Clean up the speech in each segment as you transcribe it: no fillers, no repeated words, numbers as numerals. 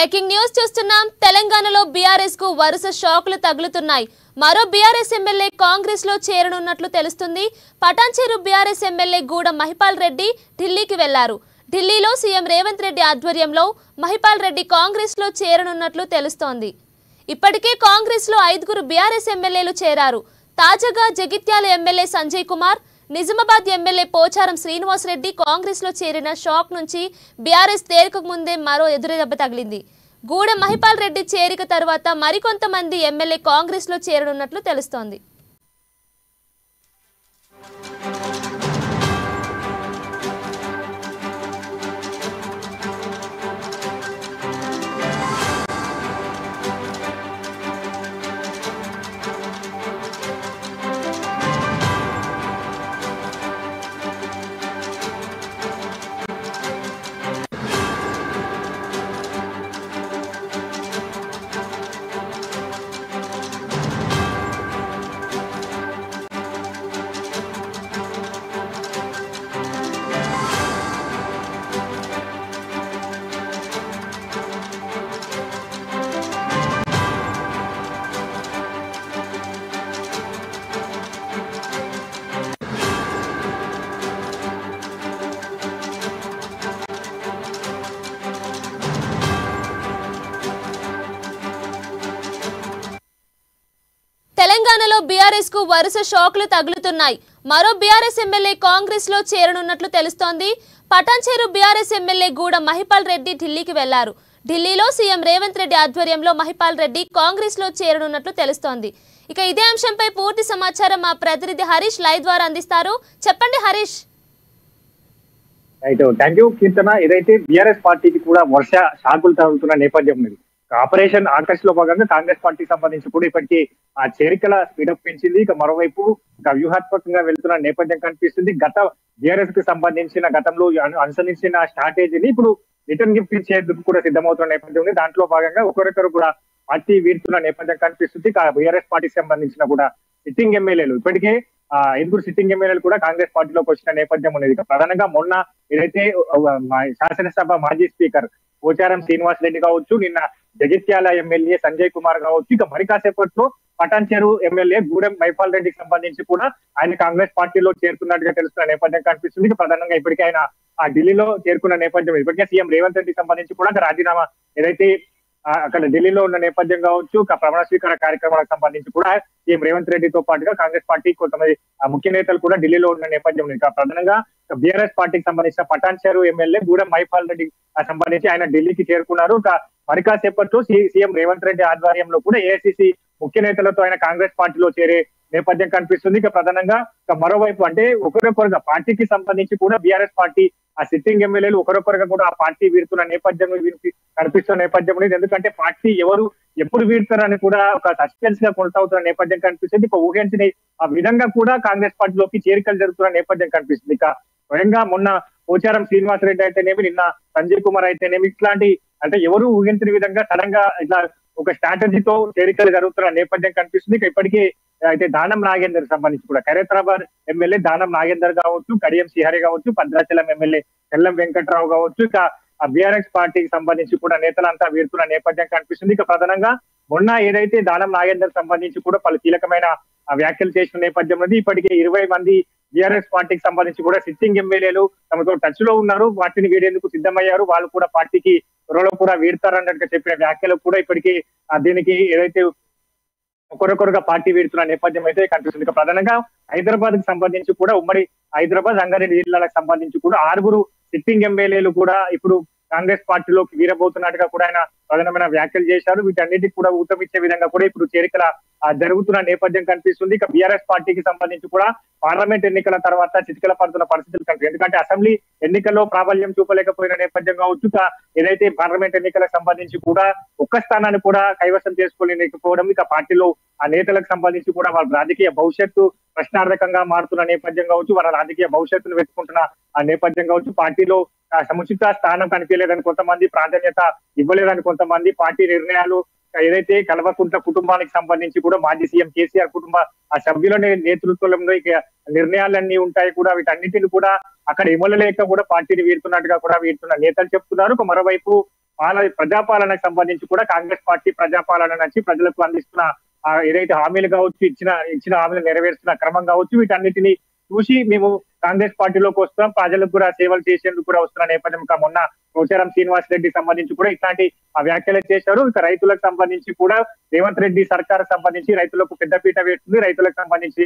Breaking news చూస్తున్నాం. తెలంగాణలో బీఆర్ఎస్ కు వరుస షాకులు తగులుతున్నాయి. మరో బీఆర్ఎస్ ఎమ్మెల్యే కాంగ్రెస్ లో చేరనున్నట్లు తెలుస్తుంది. పటాన్చెరు బీఆర్ఎస్ ఎమ్మెల్యే గూడ మహిపాల్ రెడ్డి ఢిల్లీకి వెళ్లారు. ఢిల్లీలో సీఎం రేవంత్ రెడ్డి ఆధ్వర్యంలో మహిపాల్ రెడ్డి కాంగ్రెస్ లో చేరనున్నట్లు తెలుస్తోంది. ఇప్పటికే కాంగ్రెస్ లో 5 బీఆర్ఎస్ ఎమ్మెల్యేలు చేరారు. తాజాగా జగిత్యాల ఎమ్మెల్యే సంజయ్ కుమార్, నిజామాబాద్ ఎమ్మెల్యే పోచారం శ్రీనివాస్ రెడ్డి కాంగ్రెస్ లో చేరిన షాక్ నుంచి బీఆర్ఎస్ తేరుకు ముందే మరో ఎదురుదెబ్బ తగిలింది. గూడ మహిపాల్ రెడ్డి చేరిక తర్వాత మరికొంతమంది ఎమ్మెల్యే కాంగ్రెస్ లో చేరనున్నట్లు తెలుస్తోంది. తెలంగాణలో బీఆర్ఎస్ కు వరుస షాకులు తగులుతున్నాయి. మరో బీఆర్ఎస్ ఎమ్మెల్యే కాంగ్రెస్ లో చేరనున్నట్లు తెలుస్తోంది. పటాన్చెరు బీఆర్ఎస్ ఎమ్మెల్యే గూడ మహిపాల్ రెడ్డి ఢిల్లీకి వెళ్లారు. ఢిల్లీలో సీఎం రేవంత్ రెడ్డి ఆధ్వర్యంలో మహిపాల్ రెడ్డి కాంగ్రెస్ లో చేరనున్నట్లు తెలుస్తోంది. ఇక ఇదే అంశంపై పూర్తి సమాచారం మా ప్రతినిధి హరీష్ లైవ్ ద్వారా అందిస్తారు. చెప్పండి హరీష్. థ్యాంక్ యూ కీర్తన. ఏదైతే బీఆర్ఎస్ పార్టీకి కూడా వర్ష షాకులు తగులుతున్న నేపథ్యం ఉంది. ఆపరేషన్ ఆకర్ష్ లో భాగంగా కాంగ్రెస్ పార్టీకి సంబంధించి కూడా ఇప్పటికీ ఆ చేరికల స్పీడప్ పెంచింది. ఇక మరోవైపు వ్యూహాత్మకంగా వెళ్తున్న నేపథ్యం కనిపిస్తుంది. గత బీఆర్ఎస్ కి సంబంధించిన గతంలో అనుసరించిన స్ట్రాటజీని ఇప్పుడు రిటర్న్ గిఫ్ట్ ఇచ్చేందుకు కూడా సిద్ధమవుతున్న నేపథ్యం ఉంది. దాంట్లో భాగంగా ఒకరికొకరు కూడా పార్టీ వీడుతున్న నేపథ్యం కనిపిస్తుంది. బీఆర్ఎస్ పార్టీకి సంబంధించిన కూడా సిట్టింగ్ ఎమ్మెల్యేలు ఇప్పటికే 5 సిట్టింగ్ ఎమ్మెల్యేలు కూడా కాంగ్రెస్ పార్టీలోకి వచ్చిన నేపథ్యం ఉన్నది. ప్రధానంగా మొన్న ఏదైతే శాసనసభ మాజీ స్పీకర్ పోచారం శ్రీనివాస్ రెడ్డి కావచ్చు, నిన్న జగిత్యాల ఎమ్మెల్యే సంజయ్ కుమార్ కావచ్చు, ఇక మరి కాసేపట్లో పటాన్చెరు ఎమ్మెల్యే గూడెం మహిపాల్ రెడ్డికి సంబంధించి కూడా ఆయన కాంగ్రెస్ పార్టీలో చేరుతున్నట్టుగా తెలుస్తున్న నేపథ్యం కనిపిస్తుంది. ప్రధానంగా ఇప్పటికే ఆయన ఆ ఢిల్లీలో చేరుకున్న నేపథ్యం, ఇప్పటికే సీఎం రేవంత్ రెడ్డికి సంబంధించి కూడా రాజీనామా ఏదైతే అక్కడ ఢిల్లీలో ఉన్న నేపథ్యం కావచ్చు, ప్రమాణ స్వీకార కార్యక్రమాలకు సంబంధించి కూడా సీఎం రేవంత్ రెడ్డితో పాటుగా కాంగ్రెస్ పార్టీ కొంతమంది ముఖ్య నేతలు కూడా ఢిల్లీలో ఉన్న నేపథ్యం ఉంది. ప్రధానంగా బీఆర్ఎస్ పార్టీకి సంబంధించిన పటాన్చెరు ఎమ్మెల్యే గూడెం మహిపాల్ రెడ్డి సంబంధించి ఆయన ఢిల్లీకి చేరుకున్నారు. మరి కాసేపట్లో సీఎం రేవంత్ రెడ్డి ఆధ్వర్యంలో కూడా ఏఐసిసి ముఖ్య నేతలతో ఆయన కాంగ్రెస్ పార్టీలో చేరే నేపథ్యం కనిపిస్తుంది. ఇక ప్రధానంగా మరోవైపు అంటే ఒకరొకరుగా పార్టీకి సంబంధించి కూడా బీఆర్ఎస్ పార్టీ ఆ సిట్టింగ్ ఎమ్మెల్యేలు ఒకరొకరుగా కూడా ఆ పార్టీ వీడుతున్న నేపథ్యం కనిపిస్తున్న నేపథ్యం ఉంది. ఎందుకంటే పార్టీ ఎవరు ఎప్పుడు వీడతారని కూడా ఒక సస్పెన్స్ గా కొనసాగుతున్న నేపథ్యం కనిపిస్తుంది. ఇక ఊహించిన ఆ విధంగా కూడా కాంగ్రెస్ పార్టీలోకి చేరికలు జరుగుతున్న నేపథ్యం కనిపిస్తుంది. ఇక స్వయంగా మొన్న పోచారం శ్రీనివాస్ రెడ్డి అయితేనేమి, నిన్న సంజయ్ కుమార్ అయితేనేమి, ఇట్లాంటి అంటే ఎవరు ఊహించిన విధంగా సడన్ గా ఇట్లా ఒక స్ట్రాటజీతో చేరికలు జరుగుతున్న నేపథ్యం కనిపిస్తుంది. ఇక ఇప్పటికీ అయితే దానం నాగేందర్ సంబంధించి కూడా ఖైరతాబాద్ ఎమ్మెల్యే దానం నాగేందర్ కావచ్చు, కడియం శ్రీహరి కావచ్చు, భద్రాచలం ఎమ్మెల్యే తెల్లం వెంకట్రావు కావచ్చు, ఇక బీఆర్ఎస్ పార్టీకి సంబంధించి కూడా నేతలంతా వీరుతున్న నేపథ్యం కనిపిస్తుంది. ఇక ప్రధానంగా మొన్న ఏదైతే దానం నాగేందర్ సంబంధించి కూడా పలు కీలకమైన వ్యాఖ్యలు చేసిన నేపథ్యం ఉంది. ఇప్పటికే 20 మంది బీఆర్ఎస్ పార్టీకి సంబంధించి కూడా సిట్టింగ్ ఎమ్మెల్యేలు తమతో టచ్ లో ఉన్నారు, పార్టీని వీడేందుకు సిద్ధమయ్యారు, వాళ్ళు కూడా పార్టీకి త్వరలో కూడా వీడతారన్నట్టుగా చెప్పిన వ్యాఖ్యలు కూడా ఇప్పటికీ దీనికి ఏదైతే ఒకరొకరుగా పార్టీ వీడుతున్న నేపథ్యం అయితే కనిపిస్తుంది. ప్రధానంగా హైదరాబాద్ కి సంబంధించి కూడా ఉమ్మడి హైదరాబాద్ రంగారెడ్డి జిల్లాలకు సంబంధించి కూడా 6 సిట్టింగ్ ఎమ్మెల్యేలు కూడా ఇప్పుడు కాంగ్రెస్ పార్టీలోకి వీరబోతున్నట్టుగా కూడా ఆయన ప్రధానమైన వ్యాఖ్యలు చేశారు. వీటన్నిటికి కూడా ఊతమిచ్చే విధంగా కూడా ఇప్పుడు చేరికల జరుగుతున్న నేపథ్యం కనిపిస్తుంది. ఇక బీఆర్ఎస్ పార్టీకి సంబంధించి కూడా పార్లమెంట్ ఎన్నికల తర్వాత చిటికల పడుతున్న పరిస్థితులు కనిపిస్తుంది. ఎందుకంటే అసెంబ్లీ ఎన్నికల్లో ప్రాబల్యం చూపలేకపోయిన నేపథ్యం కావచ్చు, ఏదైతే పార్లమెంట్ ఎన్నికలకు సంబంధించి కూడా ఒక్క స్థానాన్ని కూడా కైవసం చేసుకోలేకపోవడం, ఇక పార్టీలో ఆ నేతలకు సంబంధించి కూడా వాళ్ళ రాజకీయ భవిష్యత్తు ప్రశ్నార్థకంగా మారుతున్న నేపథ్యం కావచ్చు, వాళ్ళ రాజకీయ భవిష్యత్తును వెతుకుంటున్న ఆ నేపథ్యం కావచ్చు, పార్టీలో సముచిత స్థానం కనిపించలేదని కొంతమంది, ప్రాధాన్యత ఇవ్వలేదని కొంతమంది, పార్టీ నిర్ణయాలు ఏదైతే కల్వకుంట్ల కుటుంబానికి సంబంధించి కూడా మాజీ సీఎం కేసీఆర్ కుటుంబ ఆ సభ్యుల నేతృత్వంలో ఇక నిర్ణయాలన్నీ ఉంటాయి కూడా, వీటన్నిటిని కూడా అక్కడ ఇమలలేక కూడా పార్టీని వీడుతున్నట్టుగా కూడా వీడుతున్న నేతలు చెప్తున్నారు. మరోవైపు ప్రజాపాలనకు సంబంధించి కూడా కాంగ్రెస్ పార్టీ ప్రజాపాలన నుంచి ప్రజలకు అందిస్తున్న ఏదైతే హామీలు కావచ్చు, ఇచ్చిన హామీలు నెరవేరుస్తున్న క్రమం కావచ్చు, వీటన్నిటిని చూసి మేము కాంగ్రెస్ పార్టీలోకి వస్తాం, ప్రజలకు కూడా సేవలు చేసేందుకు కూడా వస్తున్న నేపథ్యం. మొన్న పోచారం శ్రీనివాస్ రెడ్డి సంబంధించి కూడా ఇట్లాంటి వ్యాఖ్యలు చేశారు. ఇక రైతులకు సంబంధించి కూడా రేవంత్ రెడ్డి సర్కార్ సంబంధించి రైతులకు పెద్దపీట వేస్తుంది, రైతులకు సంబంధించి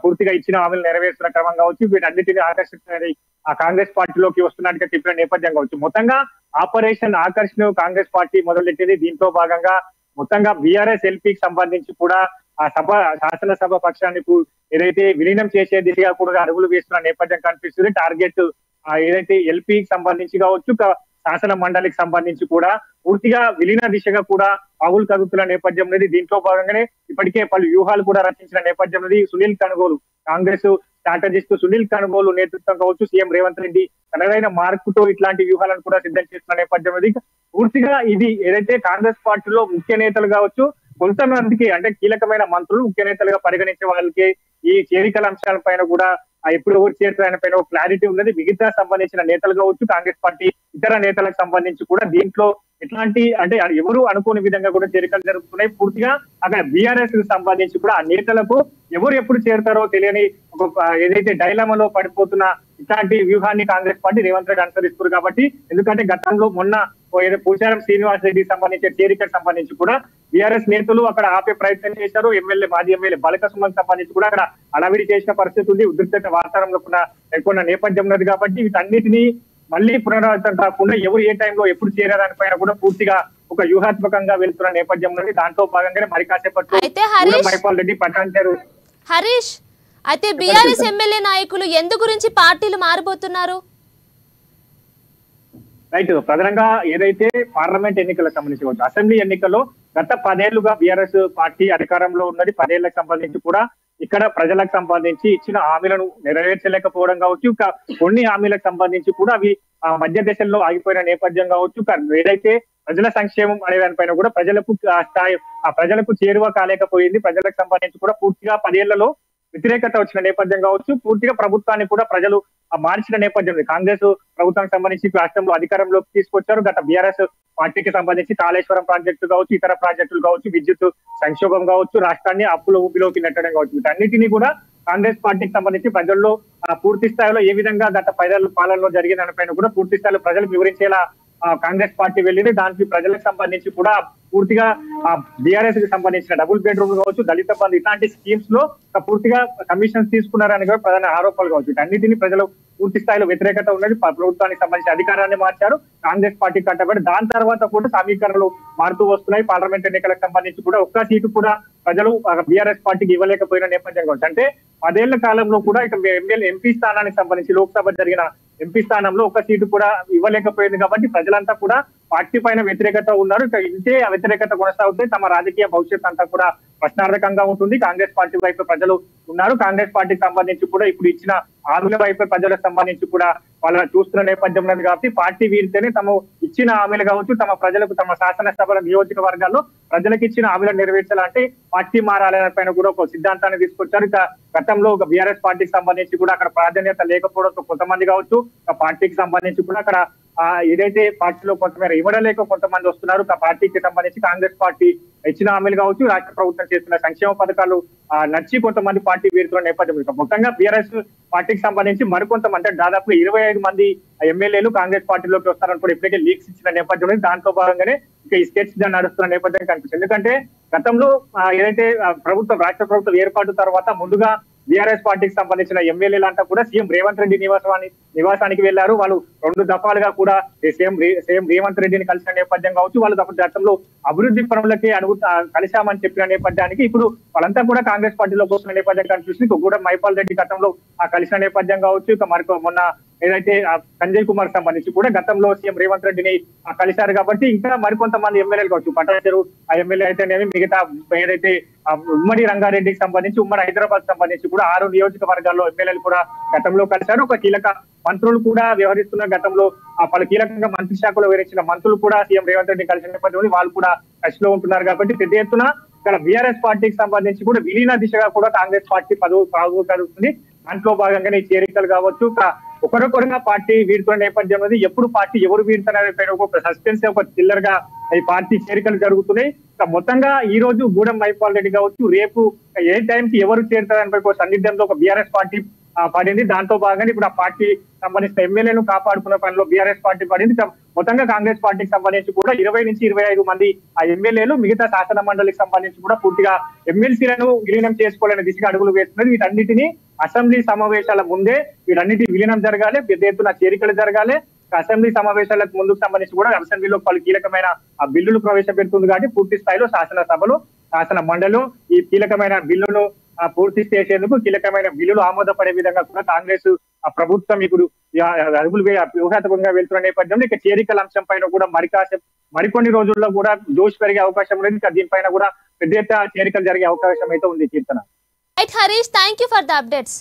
పూర్తిగా ఇచ్చిన హామీలు నెరవేరుస్తున్న క్రమం కావచ్చు, వీటన్నిటిని ఆకర్షించడానికి ఆ కాంగ్రెస్ పార్టీలోకి వస్తున్నట్టుగా చెప్పిన నేపథ్యం కావచ్చు. మొత్తంగా ఆపరేషన్ ఆకర్షణ కాంగ్రెస్ పార్టీ మొదలెట్టింది. దీంతో భాగంగా మొత్తంగా బీఆర్ఎస్ ఎల్పీకి సంబంధించి కూడా ఆ శాసనసభ పక్షాన్ని ఏదైతే విలీనం చేసే దిశగా కూడా అడుగులు వేస్తున్న నేపథ్యం కనిపిస్తుంది. టార్గెట్ ఏదైతే ఎల్పీకి సంబంధించి కావచ్చు, శాసన మండలికి సంబంధించి కూడా పూర్తిగా విలీన దిశగా కూడా పావులు కదుపుతున్న నేపథ్యం అనేది. దీంట్లో భాగంగానే ఇప్పటికే పలు వ్యూహాలు కూడా రచించిన నేపథ్యం అనేది. సునీల్ కనుగోలు కాంగ్రెస్ స్ట్రాటజిస్ట్ సునీల్ కనుగోలు నేతృత్వం కావచ్చు, సీఎం రేవంత్ రెడ్డి తనదైన మార్పుతో ఇట్లాంటి వ్యూహాలను కూడా సిద్ధం చేస్తున్న నేపథ్యం అనేది. పూర్తిగా ఇది ఏదైతే కాంగ్రెస్ పార్టీలో ముఖ్య నేతలు కావచ్చు, కొంతమందికి అంటే కీలకమైన మంత్రులు ముఖ్య నేతలుగా పరిగణించే వాళ్ళకి ఈ చేరికల అంశాలపైన కూడా ఎప్పుడు ఎవరు చేరుతారనే పైన ఒక క్లారిటీ ఉన్నది. మిగతా సంబంధించిన నేతలు కావచ్చు, కాంగ్రెస్ పార్టీ ఇతర నేతలకు సంబంధించి కూడా దీంట్లో ఎట్లాంటి అంటే ఎవరు అనుకోని విధంగా కూడా చేరికలు జరుగుతున్నాయి. పూర్తిగా అక్కడ బీఆర్ఎస్ కి సంబంధించి కూడా ఆ నేతలకు ఎవరు ఎప్పుడు చేరుతారో తెలియని ఒక ఏదైతే డైలమాలో పడిపోతున్న ఇట్లాంటి వ్యూహాన్ని కాంగ్రెస్ పార్టీ రేవంత్ రెడ్డి అనుసరిస్తారు. కాబట్టి ఎందుకంటే గతంలో మొన్న పోచారం శ్రీనివాస్ రెడ్డికి సంబంధించిన చేరికకు సంబంధించి కూడా బీఆర్ఎస్ నేతలు అక్కడ ఆపే ప్రయత్నం చేశారు. మాజీ ఎమ్మెల్యే బాలక సుమన్ సంబంధించి కూడా అక్కడ అడవిడి చేసిన పరిస్థితి ఉంది. ఉద్రిక్త వాతావరణంలో కూడా నేపథ్యం ఉన్నది. కాబట్టి వీటన్నిటినీ మళ్ళీ పునరావృతం కాకుండా ఎవరు ఏ టైంలో ఎప్పుడు చేరేదానిపైన కూడా పూర్తిగా ఒక వ్యూహాత్మకంగా వెళ్తున్న నేపథ్యం ఉన్నది. దాంట్లో భాగంగానే మరి కాసేపట్లో మైపాల్ రెడ్డి పటాన్చేరు హరీష్ అయితే బీఆర్ఎస్ ఎమ్మెల్యే నాయకులు ఎందు గురించి పార్టీలు మారిపోతున్నారు? రైట్, ప్రధానంగా ఏదైతే పార్లమెంట్ ఎన్నికలకు సంబంధించి అసెంబ్లీ ఎన్నికల్లో గత 10 ఏళ్లుగా బీఆర్ఎస్ పార్టీ అధికారంలో ఉన్నది. 10 ఏళ్లకు సంబంధించి కూడా ఇక్కడ ప్రజలకు సంబంధించి ఇచ్చిన హామీలను నెరవేర్చలేకపోవడం కావచ్చు, కొన్ని హామీలకు సంబంధించి కూడా అవి మధ్య దశల్లో ఆగిపోయిన నేపథ్యం కావచ్చు. ఏదైతే ప్రజల సంక్షేమం అనే దానిపైన కూడా ప్రజలకు చేరువ కాలేకపోయింది. ప్రజలకు సంబంధించి కూడా పూర్తిగా 10 ఏళ్లలో వ్యతిరేకత వచ్చిన నేపథ్యం కావచ్చు, పూర్తిగా ప్రభుత్వాన్ని కూడా ప్రజలు మార్చిన నేపథ్యం. కాంగ్రెస్ ప్రభుత్వానికి సంబంధించి రాష్ట్రంలో అధికారంలోకి తీసుకొచ్చారు. గత బీఆర్ఎస్ పార్టీకి సంబంధించి కాళేశ్వరం ప్రాజెక్టు కావచ్చు, ఇతర ప్రాజెక్టులు కావచ్చు, విద్యుత్ సంక్షోభం కావచ్చు, రాష్ట్రాన్ని అప్పుల ఊపిలోకి నెట్టడం కావచ్చు, వీటన్నిటినీ కూడా కాంగ్రెస్ పార్టీకి సంబంధించి ప్రజల్లో పూర్తి స్థాయిలో ఏ విధంగా గత 10 ఏళ్ల పాలనలో జరిగిన దానిపైన కూడా పూర్తి స్థాయిలో ప్రజలకు వివరించేలా కాంగ్రెస్ పార్టీ వెళ్ళింది. దానికి ప్రజలకు సంబంధించి కూడా పూర్తిగా బీఆర్ఎస్ కి సంబంధించిన డబుల్ బెడ్రూమ్ కావచ్చు, దళిత బంధు ఇట్లాంటి స్కీమ్స్ లో పూర్తిగా కమిషన్స్ తీసుకున్నారని కూడా ప్రధాన ఆరోపణలు కావచ్చు. అన్నిటినీ ప్రజలు పూర్తి స్థాయిలో వ్యతిరేకత ఉన్నది. ప్రభుత్వానికి సంబంధించిన అధికారాన్ని మార్చారు, కాంగ్రెస్ పార్టీ కట్టబడి దాని తర్వాత కూడా సమీకరణలు మారుతూ వస్తున్నాయి. పార్లమెంట్ ఎన్నికలకు సంబంధించి కూడా ఒక్క సీటు కూడా ప్రజలు బీఆర్ఎస్ పార్టీకి ఇవ్వలేకపోయిన నేపథ్యం కావచ్చు. అంటే 10 ఏళ్ల కాలంలో కూడా ఇక ఎంపీ స్థానానికి సంబంధించి లోక్సభ జరిగిన ఎంపీ స్థానంలో ఒక సీటు కూడా ఇవ్వలేకపోయింది. కాబట్టి ప్రజలంతా కూడా పార్టీ పైన వ్యతిరేకత ఉన్నారు. ఇక ఇంతే వ్యతిరేకత కొనసాగుతుంది. తమ రాజకీయ భవిష్యత్ అంతా కూడా ప్రశ్నార్థకంగా ఉంటుంది. కాంగ్రెస్ పార్టీ వైపు ప్రజలు ఉన్నారు. కాంగ్రెస్ పార్టీకి సంబంధించి కూడా ఇప్పుడు ఇచ్చిన హామీల వైపు ప్రజలకు సంబంధించి కూడా వాళ్ళ చూస్తున్న నేపథ్యం ఉన్నది. కాబట్టి పార్టీ వీరితేనే తమ ఇచ్చిన హామీలు కావచ్చు, తమ ప్రజలకు తమ శాసనసభల నియోజకవర్గాల్లో ప్రజలకు ఇచ్చిన హామీలను నెరవేర్చాలంటే పార్టీ మారాలనే పైన కూడా ఒక సిద్ధాంతాన్ని తీసుకొచ్చారు. ఇక గతంలో ఒక బీఆర్ఎస్ పార్టీకి సంబంధించి కూడా అక్కడ ప్రాధాన్యత లేకపోవడంతో కొంతమంది కావచ్చు, పార్టీకి సంబంధించి కూడా అక్కడ ఏదైతే పార్టీలో కొంతమేర ఇవ్వడలేక కొంతమంది వస్తున్నారు. పార్టీకి సంబంధించి కాంగ్రెస్ పార్టీ ఇచ్చిన హామీలు కావచ్చు, రాష్ట్ర ప్రభుత్వం చేస్తున్న సంక్షేమ పథకాలు నచ్చి కొంతమంది పార్టీ వీరుతున్న నేపథ్యం. మొత్తంగా బీఆర్ఎస్ పార్టీకి సంబంధించి మరికొంతమంది దాదాపు 25 మంది ఎమ్మెల్యేలు కాంగ్రెస్ పార్టీలోకి వస్తారని కూడా ఇప్పటికే లీక్స్ ఇచ్చిన నేపథ్యం. దాంట్లో భాగంగానే ఇక ఈ స్కెచ్ నడుస్తున్న నేపథ్యం కనిపిస్తుంది. ఎందుకంటే గతంలో ఏదైతే రాష్ట్ర ప్రభుత్వం ఏర్పాటు తర్వాత ముందుగా బీఆర్ఎస్ పార్టీకి సంబంధించిన ఎమ్మెల్యేలంతా కూడా సీఎం రేవంత్ రెడ్డి నివాసానికి వెళ్లారు. వాళ్ళు 2 దఫాలుగా కూడా సీఎం రేవంత్ రెడ్డిని కలిసిన నేపథ్యం కావచ్చు. వాళ్ళు గతంలో అభివృద్ధి పనులకి కలిశామని చెప్పిన నేపథ్యానికి ఇప్పుడు వాళ్ళంతా కూడా కాంగ్రెస్ పార్టీలోకి వస్తున్న నేపథ్యం కనిపిస్తుంది. కూడా మైపాల్ రెడ్డి గతంలో కలిసిన నేపథ్యం కావచ్చు. ఇక మొన్న ఏదైతే సంజయ్ కుమార్ సంబంధించి కూడా గతంలో సీఎం రేవంత్ రెడ్డిని కలిశారు. కాబట్టి ఇంకా మరికొంతమంది ఎమ్మెల్యేలు కావచ్చు, పటాన్చెరు ఎమ్మెల్యే అయితేనేమి, మిగతా ఏదైతే ఉమ్మడి రంగారెడ్డికి సంబంధించి ఉమ్మడి హైదరాబాద్ సంబంధించి కూడా 6 నియోజకవర్గాల్లో ఎమ్మెల్యేలు కూడా గతంలో కలిశారు. ఒక కీలక మంత్రులు కూడా వ్యవహరిస్తున్న గతంలో పలు కీలకంగా మంత్రి శాఖలో వివరించిన మంత్రులు కూడా సీఎం రేవంత్ రెడ్డి కలిసిన నేపథ్యంలో వాళ్ళు కూడా టచ్లో ఉంటున్నారు. కాబట్టి పెద్ద ఎత్తున ఇక్కడ బీఆర్ఎస్ పార్టీకి సంబంధించి కూడా విలీన దిశగా కూడా కాంగ్రెస్ పార్టీ పదవు కలుగుతుంది. దాంట్లో భాగంగానే చేరికలు కావచ్చు, ఒకరొకరుగా పార్టీ వీడుతున్న నేపథ్యం అనేది ఎప్పుడు పార్టీ ఎవరు వీడుతున్నారనే ఒక సస్పెన్స్ ఒక థ్రిల్లర్ గా ఈ పార్టీ చేరికలు జరుగుతున్నాయి. మొత్తంగా ఈ రోజు గూడెం మహిపాల్ రెడ్డి కావచ్చు, రేపు ఏ టైంకి ఎవరు చేరుతారని ఒక సన్నిధ్యంలో ఒక బీఆర్ఎస్ పార్టీ పడింది. దాంతో భాగంగా ఇప్పుడు ఆ పార్టీ సంబంధించిన ఎమ్మెల్యేలను కాపాడుకున్న పనిలో బీఆర్ఎస్ పార్టీ పడింది. మొత్తంగా కాంగ్రెస్ పార్టీకి సంబంధించి కూడా 20 నుంచి 25 మంది ఆ ఎమ్మెల్యేలు మిగతా శాసన మండలికి సంబంధించి కూడా పూర్తిగా ఎమ్మెల్సీలను విలీనం చేసుకోవాలనే దిశగా అడుగులు వేస్తున్నది. వీటన్నిటిని అసెంబ్లీ సమావేశాల ముందే వీటన్నిటి విలీనం జరగాలి, పెద్ద ఎత్తున చేరికలు జరగాలి. అసెంబ్లీ సమావేశాలకు ముందుకు సంబంధించి కూడా అసెంబ్లీలో పలు కీలకమైన ఆ బిల్లులు ప్రవేశపెడుతుంది కాబట్టి పూర్తి స్థాయిలో శాసనసభలో శాసన మండలి ఈ కీలకమైన బిల్లును పూర్తి చేసేందుకు కీలకమైన బిల్లులు ఆమోదపడే విధంగా కూడా కాంగ్రెస్ ప్రభుత్వం ఇప్పుడు అడుగులు వ్యూహాత్మకంగా వెళ్తున్న నేపథ్యంలో ఇక చేరికల అంశం పైన కూడా మరికొన్ని రోజుల్లో కూడా జోష్ పెరిగే అవకాశం ఉంది. దీనిపైన కూడా పెద్ద ఎత్తున చేరికలు జరిగే అవకాశం అయితే ఉంది. Keerthana. Right Harish, thank you for the updates.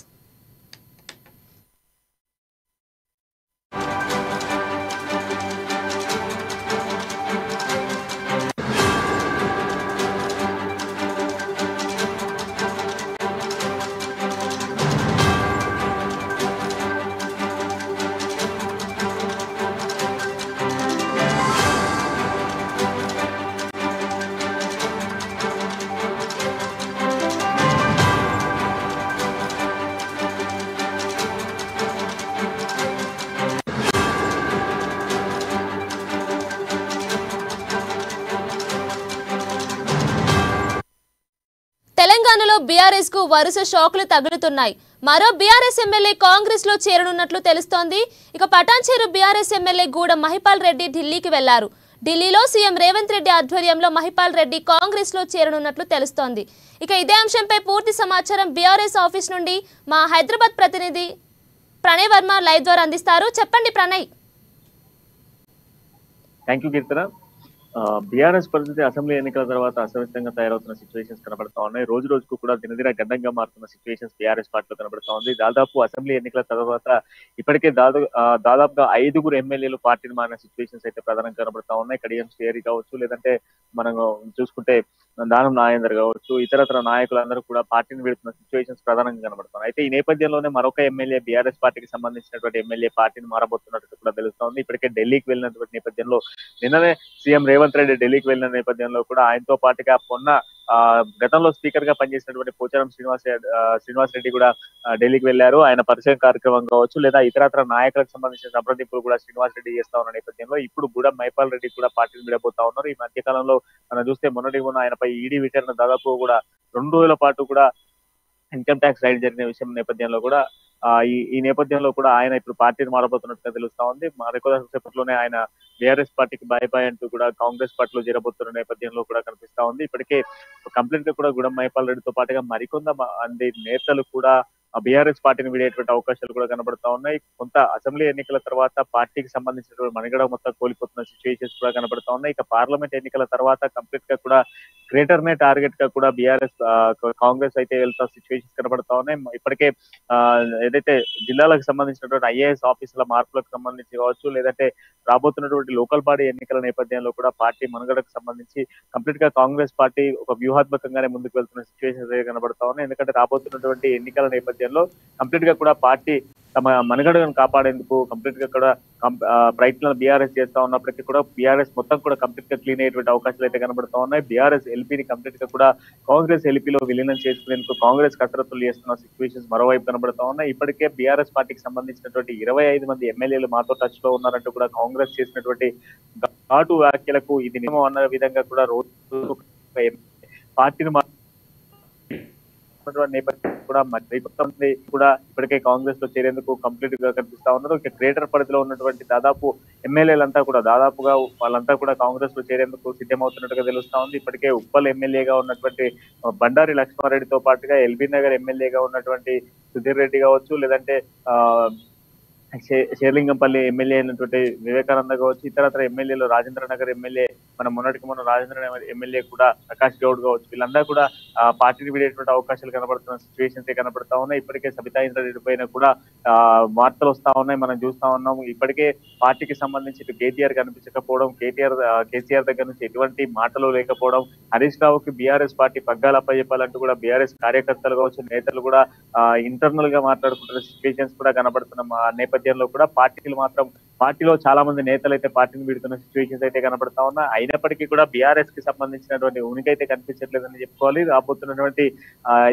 తెలంగాణలో బీఆర్ఎస్ కు వరుస షాకులు తగులుతున్నాయి. మరో బీఆర్ఎస్ ఎమ్మెల్యే కాంగ్రెస్ లో చేరనున్నట్లు తెలుస్తోంది. ఇక పటాన్చెరు బీఆర్ఎస్ ఎమ్మెల్యే గూడెం మహిపాల్ రెడ్డి ఢిల్లీకి వెళ్లారు. ఢిల్లీలో సీఎం రేవంత్ రెడ్డి ఆధ్వర్యంలో మహిపాల్ రెడ్డి కాంగ్రెస్ లో చేరనున్నట్లు తెలుస్తోంది. ఇక ఇదే అంశంపై పూర్తి సమాచారం బీఆర్ఎస్ ఆఫీస్ నుండి మా హైదరాబాద్ ప్రతినిధి ప్రణయ్ వర్మ లైవ్ ద్వారా అందిస్తారు. చెప్పండి Pranay. Thank you Keerthana. BRS పరిస్థితి అసెంబ్లీ ఎన్నికల తర్వాత అసమర్థంగా తయారవుతున్న సిచ్యువేషన్స్ కనబడతా ఉన్నాయి. రోజు రోజుకు కూడా దినదిన గడ్డంగా మారుతున్న సిచ్యువేషన్స్ బీఆర్ఎస్ పార్టీలో కనబడతా ఉంది. దాదాపు అసెంబ్లీ ఎన్నికల తర్వాత ఇప్పటికే దాదాపుగా 5 ఎమ్మెల్యేలు పార్టీని మారిన సిచ్యువేషన్స్ అయితే ప్రధానంగా కనబడతా ఉన్నాయి. కడియం శ్రీహరి కావచ్చు, లేదంటే మనం చూసుకుంటే దానం నాగేందర్ కావచ్చు, ఇతరతర నాయకులందరూ కూడా పార్టీని వీడుతున్న సిచ్యువేషన్స్ ప్రధానంగా కనబడుతున్నాయి. అయితే ఈ నేపథ్యంలోనే మరొక ఎమ్మెల్యే బీఆర్ఎస్ పార్టీకి సంబంధించినటువంటి ఎమ్మెల్యే పార్టీని మారబోతున్నట్టు కూడా తెలుస్తోంది. ఇప్పటికే ఢిల్లీకి వెళ్ళినటువంటి నేపథ్యంలో నిన్ననే సీఎం రేవంత్ రెడ్డి ఢిల్లీకి వెళ్ళిన నేపథ్యంలో కూడా ఆయనతో పాటుగా గతంలో స్పీకర్ గా పనిచేసినటువంటి పోచారం శ్రీనివాస్ రెడ్డి కూడా ఢిల్లీకి వెళ్లారు. ఆయన పరిచయం కార్యక్రమం కావచ్చు, లేదా ఇతరత్ర నాయకులకు సంబంధించిన సంప్రదింపులు కూడా శ్రీనివాస్ రెడ్డి చేస్తా ఉన్న నేపథ్యంలో ఇప్పుడు గూడెం మహిపాల్ రెడ్డి కూడా పార్టీని విడబోతా ఉన్నారు. ఈ మధ్య కాలంలో మనం చూస్తే మొన్నటి ఆయనపై ఈడీ విచారణ దాదాపు కూడా 2 రోజుల పాటు కూడా ఇన్కమ్ ట్యాక్స్ రైడ్ జరిగిన విషయం నేపథ్యంలో కూడా ఈ నేపథ్యంలో కూడా ఆయన ఇప్పుడు పార్టీని మారబోతున్నట్టుగా తెలుస్తా ఉంది. మరికొద్దిసేపట్లోనే ఆయన బీఆర్ఎస్ పార్టీకి బాయ్ అంటూ కూడా కాంగ్రెస్ పార్టీలో చేరబోతున్న నేపథ్యంలో కూడా కనిపిస్తా ఉంది. ఇప్పటికే కంప్లీట్ గా కూడా గూడెం మహిపాల్ రెడ్డితో పాటుగా మరికొంతమంది నేతలు కూడా బీఆర్ఎస్ పార్టీని వీడేటువంటి అవకాశాలు కూడా కనబడతా ఉన్నాయి. కొంత అసెంబ్లీ ఎన్నికల తర్వాత పార్టీకి సంబంధించినటువంటి మనుగడ మొత్తం కోల్పోతున్న సిచ్యువేషన్స్ కూడా కనబడతా ఉన్నాయి. ఇక పార్లమెంట్ ఎన్నికల తర్వాత కంప్లీట్ గా కూడా గ్రేటర్ నే టార్గెట్ గా కూడా బీఆర్ఎస్ కాంగ్రెస్ అయితే వెళ్తా సిచ్యువేషన్స్ కనబడతా ఉన్నాయి. ఇప్పటికే ఏదైతే జిల్లాలకు సంబంధించినటువంటి ఐఏఎస్ ఆఫీసుల మార్పులకు సంబంధించి కావచ్చు, లేదంటే రాబోతున్నటువంటి లోకల్ బాడీ ఎన్నికల నేపథ్యంలో కూడా పార్టీ మనుగడకు సంబంధించి కంప్లీట్ గా కాంగ్రెస్ పార్టీ ఒక వ్యూహాత్మకంగానే ముందుకు వెళ్తున్న సిచ్యువేషన్స్ కనబడతా ఉన్నాయి. ఎందుకంటే రాబోతున్నటువంటి ఎన్నికల నేపథ్యంలో కంప్లీట్ గా కూడా పార్టీ తమ మనుగడను కాపాడేందుకు కంప్లీట్ గా కూడా ప్రయత్నాలు బీఆర్ఎస్ చేస్తా ఉన్నప్పటికీ కూడా బీఆర్ఎస్ మొత్తం కూడా కంప్లీట్ గా క్లీన్ అయ్యేటువంటి అవకాశాలు అయితే కనబడతా ఉన్నాయి. బీఆర్ఎస్ ఎల్పీని కంప్లీట్ గా కూడా కాంగ్రెస్ ఎల్పీలో విలీనం చేసుకునేందుకు కాంగ్రెస్ కసరత్తులు చేస్తున్న సిచ్యువేషన్స్ మరోవైపు కనబడతా ఉన్నాయి. ఇప్పటికే బీఆర్ఎస్ పార్టీకి సంబంధించినటువంటి 25 మంది ఎమ్మెల్యేలు మాతో టచ్ లో ఉన్నారంటూ కూడా కాంగ్రెస్ చేసినటువంటి ఘాటు వ్యాఖ్యలకు ఇది నియమం అన్న విధంగా కూడా రోజు పార్టీని నేపథ్యం కూడా మరికొంతమంది కూడా ఇప్పటికే కాంగ్రెస్ లో చేరేందుకు కంప్లీట్ గా కనిపిస్తా ఉన్నారు. ఇక గ్రేటర్ పరిధిలో ఉన్నటువంటి దాదాపు ఎమ్మెల్యేలంతా కూడా దాదాపుగా వాళ్ళంతా కూడా కాంగ్రెస్ లో చేరేందుకు సిద్ధమవుతున్నట్టుగా తెలుస్తా ఉంది. ఇప్పటికే ఉప్పల్ ఎమ్మెల్యేగా ఉన్నటువంటి బండారి లక్ష్మారెడ్డితో పాటుగా ఎల్బీ నగర్ ఎమ్మెల్యేగా ఉన్నటువంటి సుధీర్ రెడ్డి కావచ్చు, లేదంటే షేర్లింగంపల్లి ఎమ్మెల్యే అయినటువంటి వివేకానంద కావచ్చు, ఇతరత్ర ఎమ్మెల్యేలు రాజేంద్ర నగర్ ఎమ్మెల్యే మొన్న రాజేంద్ర ఎమ్మెల్యే కూడా ప్రకాష్ గౌడ్ కావచ్చు, వీళ్ళందరూ కూడా పార్టీని వీడేటువంటి అవకాశాలు కనబడుతున్న సిచ్యువేషన్స్ కనబడతా ఉన్నాయి. ఇప్పటికే సబితా ఇంద్రారెడ్డి పైన కూడా వార్తలు వస్తా ఉన్నాయి, మనం చూస్తా ఉన్నాం. ఇప్పటికే పార్టీకి సంబంధించి కేటీఆర్ కనిపించకపోవడం, కేసీఆర్ దగ్గర నుంచి ఎటువంటి మాటలు లేకపోవడం, హరీష్ రావుకి బీఆర్ఎస్ పార్టీ పగ్గాలు అప్పచెప్పాలంటూ కూడా బీఆర్ఎస్ కార్యకర్తలు కావచ్చు, నేతలు కూడా ఇంటర్నల్ గా మాట్లాడుకుంటున్న సిచ్యువేషన్స్ కూడా కనబడుతున్న నేపథ్యం నేపథ్యంలో కూడా పార్టీలో చాలా మంది నేతలు అయితే పార్టీని వీడుతున్న సిచ్యువేషన్స్ అయితే కనబడతా ఉన్నా. అయినప్పటికీ కూడా బీఆర్ఎస్ కి సంబంధించినటువంటి ఉనికి అయితే కనిపించట్లేదని చెప్పుకోవాలి. రాబోతున్నటువంటి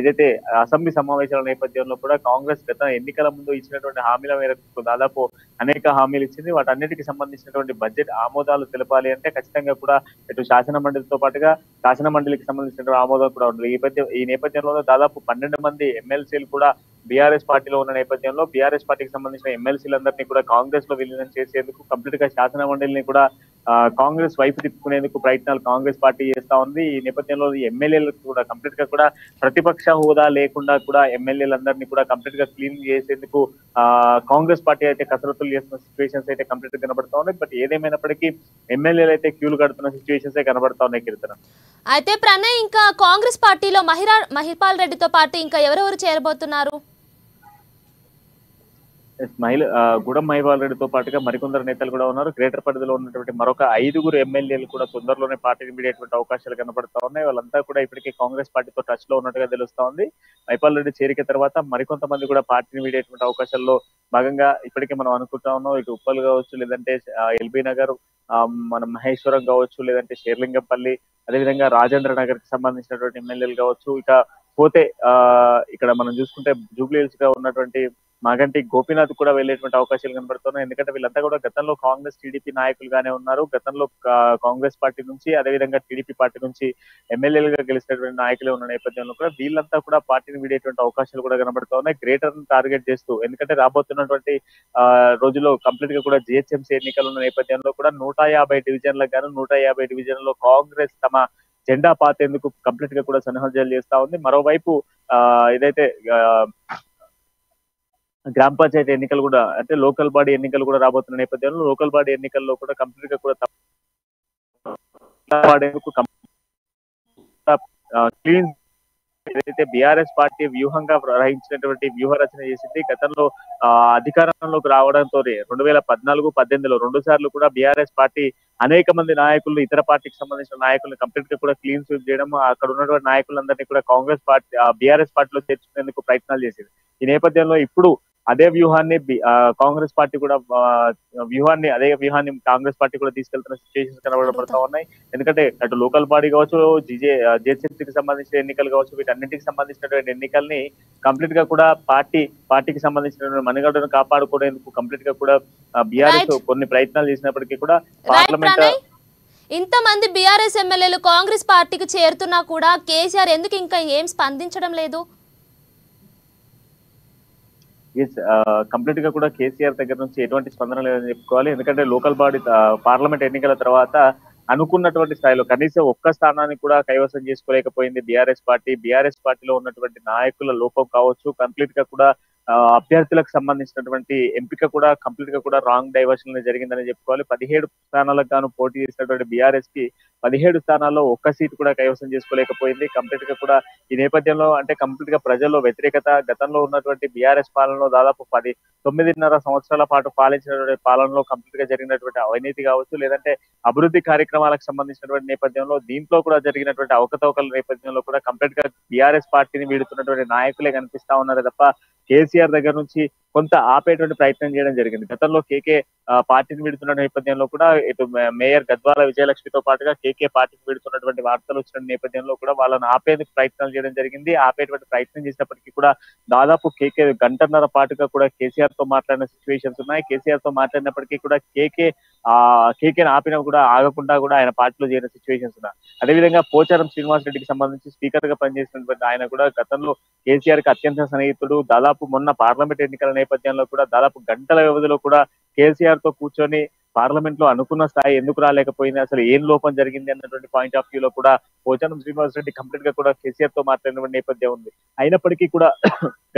ఏదైతే అసెంబ్లీ సమావేశాల నేపథ్యంలో కూడా కాంగ్రెస్ గత ఎన్నికల ముందు ఇచ్చినటువంటి హామీల మేరకు దాదాపు అనేక హామీలు ఇచ్చింది. వాటన్నిటికి సంబంధించినటువంటి బడ్జెట్ ఆమోదాలు తెలపాలి అంటే ఖచ్చితంగా కూడా ఇటు శాసన మండలితో పాటుగా శాసన మండలికి సంబంధించిన ఆమోదం కూడా ఉంటుంది. ఈ నేపథ్యంలో దాదాపు 12 మంది ఎమ్మెల్సీలు కూడా బీఆర్ఎస్ పార్టీలో ఉన్న నేపథ్యంలో బీఆర్ఎస్ పార్టీకి సంబంధించిన ఎమ్మెల్సీలందరినీ కూడా కాంగ్రెస్ లో విలీనం చేసేందుకు కంప్లీట్ గా శాసన మండలిని కూడా కాంగ్రెస్ వైపు తిప్పుకునేందుకు ప్రయత్నాలు కాంగ్రెస్ పార్టీ చేస్తా ఉంది. ఈ నేపథ్యంలో ఎమ్మెల్యేలకు కూడా కంప్లీట్ గా కూడా ప్రతిపక్ష హోదా లేకుండా కూడా ఎమ్మెల్యేలందరినీ కూడా కంప్లీట్ గా క్లీన్ చేసేందుకు కాంగ్రెస్ పార్టీ అయితే కసరత్తులు చేస్తున్న సిచ్యువేషన్స్ అయితే కంప్లీట్ గా కనబడతా ఉన్నాయి. బట్ ఏదేమైనప్పటికీ ఎమ్మెల్యేలు అయితే క్యూలు కడుతున్న సిచ్యువేషన్స్ కనబడతా ఉన్నాయి. కీర్తన, అయితే ప్రణయ్, ఇంకా కాంగ్రెస్ పార్టీలో మహిపాల్ రెడ్డితో పాటు ఇంకా ఎవరెవరు చేరబోతున్నారు? గూడెం మహిపాల్ రెడ్డితో పాటుగా మరికొందరు నేతలు కూడా ఉన్నారు. గ్రేటర్ పరిధిలో ఉన్నటువంటి మరొక 5 ఎమ్మెల్యేలు కూడా తొందరలోనే పార్టీని వీడేటువంటి అవకాశాలు కనబడతా ఉన్నాయి. వాళ్ళంతా కూడా ఇప్పటికే కాంగ్రెస్ పార్టీతో టచ్ లో ఉన్నట్టుగా తెలుస్తా ఉంది. మహిపాల్ రెడ్డి చేరిక తర్వాత మరికొంతమంది కూడా పార్టీని వీడేటువంటి అవకాశాల్లో భాగంగా ఇప్పటికే మనం అనుకుంటా ఉన్నాం. ఇటు ఉప్పల్ కావచ్చు, లేదంటే ఎల్బీ నగర్, మన మహేశ్వరం కావచ్చు, లేదంటే షేర్లింగంపల్లి, అదేవిధంగా రాజేంద్ర నగర్ కి సంబంధించినటువంటి ఎమ్మెల్యేలు కావచ్చు. ఇక పోతే ఇక్కడ మనం చూసుకుంటే జూబ్లీ హిల్స్ గా ఉన్నటువంటి మాగంటి గోపీనాథ్ కూడా వెళ్లేటువంటి అవకాశాలు కనబడుతున్నాయి. ఎందుకంటే వీళ్ళంతా కూడా గతంలో కాంగ్రెస్ టీడీపీ నాయకులుగానే ఉన్నారు. గతంలో కాంగ్రెస్ పార్టీ నుంచి అదేవిధంగా టీడీపీ పార్టీ నుంచి ఎమ్మెల్యేలుగా గెలిచినటువంటి నాయకులు ఉన్న నేపథ్యంలో కూడా వీళ్ళంతా కూడా పార్టీని వీడేటువంటి అవకాశాలు కూడా కనబడుతూ ఉన్నాయి, గ్రేటర్ టార్గెట్ చేస్తూ. ఎందుకంటే రాబోతున్నటువంటి రోజుల్లో కంప్లీట్ గా కూడా జిహెచ్ఎంసీ ఎన్నికలు ఉన్న నేపథ్యంలో కూడా 150 డివిజన్లకు గాను 150 డివిజన్లలో కాంగ్రెస్ తమ జెండా పాతేందుకు కంప్లీట్ గా కూడా సన్నాహాలు చేస్తా ఉంది. మరోవైపు ఏదైతే గ్రామ పంచాయతీ ఎన్నికలు కూడా అంటే లోకల్ బాడీ ఎన్నికలు కూడా రాబోతున్న నేపథ్యంలో లోకల్ బాడీ ఎన్నికల్లో కూడా కంప్లీట్ గా కూడా క్లీన్ ఏదైతే బీఆర్ఎస్ పార్టీ వ్యూహంగా గ్రహించినటువంటి వ్యూహ రచన చేసింది. గతంలో అధికారంలోకి రావడంతో 2014-18లో 2 సార్లు కూడా బీఆర్ఎస్ పార్టీ అనేక మంది నాయకులు ఇతర పార్టీకి సంబంధించిన నాయకులను కంప్లీట్ గా కూడా క్లీన్ స్వీప్ చేయడం, అక్కడ ఉన్నటువంటి నాయకులందరినీ కూడా కాంగ్రెస్ పార్టీ బీఆర్ఎస్ పార్టీలో చేర్చుకునేందుకు ప్రయత్నాలు చేసింది. ఈ నేపథ్యంలో ఇప్పుడు అదే వ్యూహాన్ని కాంగ్రెస్ పార్టీ కూడా అదే వ్యూహాన్ని కాంగ్రెస్ పార్టీ కూడా తీసుకెళ్తున్న సిచ్యువేషన్స్ కనబడబడతా ఉన్నాయి. ఎందుకంటే అటు లోకల్ బాడీ కావచ్చు, జిహెచ్ఎంసీకి సంబంధించిన ఎన్నికలు కావచ్చు, వీటన్నింటికి సంబంధించినటువంటి ఎన్నికల్ని కంప్లీట్ గా కూడా పార్టీకి సంబంధించిన మనుగడను కాపాడుకునేందుకు కంప్లీట్ గా కూడా బీఆర్ఎస్ కొన్ని ప్రయత్నాలు చేసినప్పటికీ కూడా పార్లమెంట్ ఇంతమంది బీఆర్ఎస్ ఎమ్మెల్యేలు కాంగ్రెస్ పార్టీకి చేరుతున్నా కూడా కేసీఆర్ ఎందుకు ఇంకా ఏం స్పందించడం లేదు? కంప్లీట్ గా కూడా కేసీఆర్ దగ్గర నుంచి ఎటువంటి స్పందన లేదని చెప్పుకోవాలి. ఎందుకంటే లోకల్ బాడీ పార్లమెంట్ ఎన్నికల తర్వాత అనుకున్నటువంటి స్థాయిలో కనీసం ఒక్క స్థానాన్ని కూడా కైవసం చేసుకోలేకపోయింది బీఆర్ఎస్ పార్టీ. బీఆర్ఎస్ పార్టీలో ఉన్నటువంటి నాయకుల లోపం కావచ్చు, కంప్లీట్ గా కూడా అభ్యర్థులకు సంబంధించినటువంటి ఎంపిక కూడా కంప్లీట్ గా కూడా రాంగ్ డైవర్షన్ జరిగిందని చెప్పుకోవాలి. 17 స్థానాలకు గాను పోటీ చేసినటువంటి బీఆర్ఎస్ కి 17 స్థానాల్లో ఒక్క సీటు కూడా కైవసం చేసుకోలేకపోయింది. కంప్లీట్ గా కూడా ఈ నేపథ్యంలో అంటే కంప్లీట్ గా ప్రజల్లో వ్యతిరేకత, గతంలో ఉన్నటువంటి బీఆర్ఎస్ పాలనలో దాదాపు 9.5 సంవత్సరాల పాటు పాలించినటువంటి పాలనలో కంప్లీట్ గా జరిగినటువంటి అవినీతి కావచ్చు, లేదంటే అభివృద్ధి కార్యక్రమాలకు సంబంధించినటువంటి నేపథ్యంలో దీంట్లో కూడా జరిగినటువంటి అవకతవకల నేపథ్యంలో కూడా కంప్లీట్ గా బీఆర్ఎస్ పార్టీని వీడుతున్నటువంటి నాయకులే కనిపిస్తా ఉన్నారు తప్ప కేసీఆర్ దగ్గర నుంచి కొంత ఆపేటువంటి ప్రయత్నం చేయడం జరిగింది. గతంలో కేకే పార్టీని విడుతున్న నేపథ్యంలో కూడా ఇటు మేయర్ గద్వాల విజయలక్ష్మితో పాటుగా కేకే పార్టీని విడుతున్నటువంటి వార్తలు వచ్చిన నేపథ్యంలో కూడా వాళ్ళని ఆపేందుకు ప్రయత్నాలు చేయడం జరిగింది. ఆపేటువంటి ప్రయత్నం చేసినప్పటికీ కూడా దాదాపు కేకే గంటన్నర పాటుగా కూడా కేసీఆర్ తో మాట్లాడిన సిచ్యువేషన్స్ ఉన్నాయి. కేసీఆర్ తో మాట్లాడినప్పటికీ కూడా కేకేని ఆపినా కూడా ఆగకుండా కూడా ఆయన పార్టీలో చేరిన సిచ్యువేషన్స్ ఉన్నాయి. అదేవిధంగా పోచారం శ్రీనివాస్ రెడ్డికి సంబంధించి స్పీకర్ గా పనిచేసినటువంటి ఆయన కూడా గతంలో కేసీఆర్ కి అత్యంత సన్నిహితుడు. దాదాపు మొన్న పార్లమెంట్ ఎన్నికల నేపథ్యంలో కూడా దాదాపు గంటల వ్యవధిలో కూడా కేసీఆర్ తో కూర్చొని పార్లమెంట్ లో అనుకున్న స్థాయి ఎందుకు రాలేకపోయింది, అసలు ఏం లోపం జరిగింది అన్నటువంటి పాయింట్ ఆఫ్ వ్యూ లో కూడా పోచారం శ్రీనివాస్ రెడ్డి కంప్లీట్ గా కూడా కేసీఆర్ తో మాట్లాడిన నేపథ్యం ఉంది. అయినప్పటికీ కూడా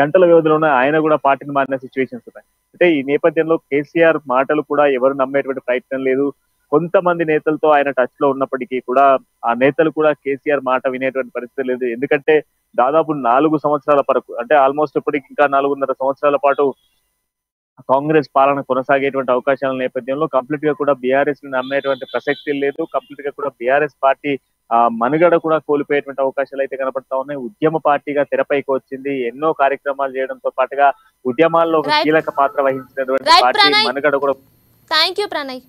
గంటల వ్యవధిలోనే ఆయన కూడా పార్టీని మారిన సిచ్యువేషన్స్ ఉన్నాయి. అంటే ఈ నేపథ్యంలో కేసీఆర్ మాటలు కూడా ఎవరు నమ్మేటువంటి ప్రయత్నం లేదు. కొంతమంది నేతలతో ఆయన టచ్ లో ఉన్నప్పటికీ కూడా ఆ నేతలు కూడా కేసీఆర్ మాట వినేటువంటి పరిస్థితి లేదు. ఎందుకంటే దాదాపు 4 సంవత్సరాల వరకు అంటే ఆల్మోస్ట్ ఇప్పటికి ఇంకా 4.5 సంవత్సరాల పాటు కాంగ్రెస్ పాలన కొనసాగేటువంటి అవకాశాల నేపథ్యంలో కంప్లీట్ గా కూడా బీఆర్ఎస్ ని నమ్మేటువంటి ప్రసక్తి లేదు. కంప్లీట్ గా కూడా బీఆర్ఎస్ పార్టీ మనుగడ కూడా కోల్పోయేటువంటి అవకాశాలు అయితే కనపడతా ఉన్నాయి. ఉద్యమ పార్టీగా తెరపైకి వచ్చింది, ఎన్నో కార్యక్రమాలు చేయడంతో పాటుగా ఉద్యమాల్లో ఒక కీలక పాత్ర వహించినటువంటి పార్టీ మనుగడ కూడా. Thank you Pranay.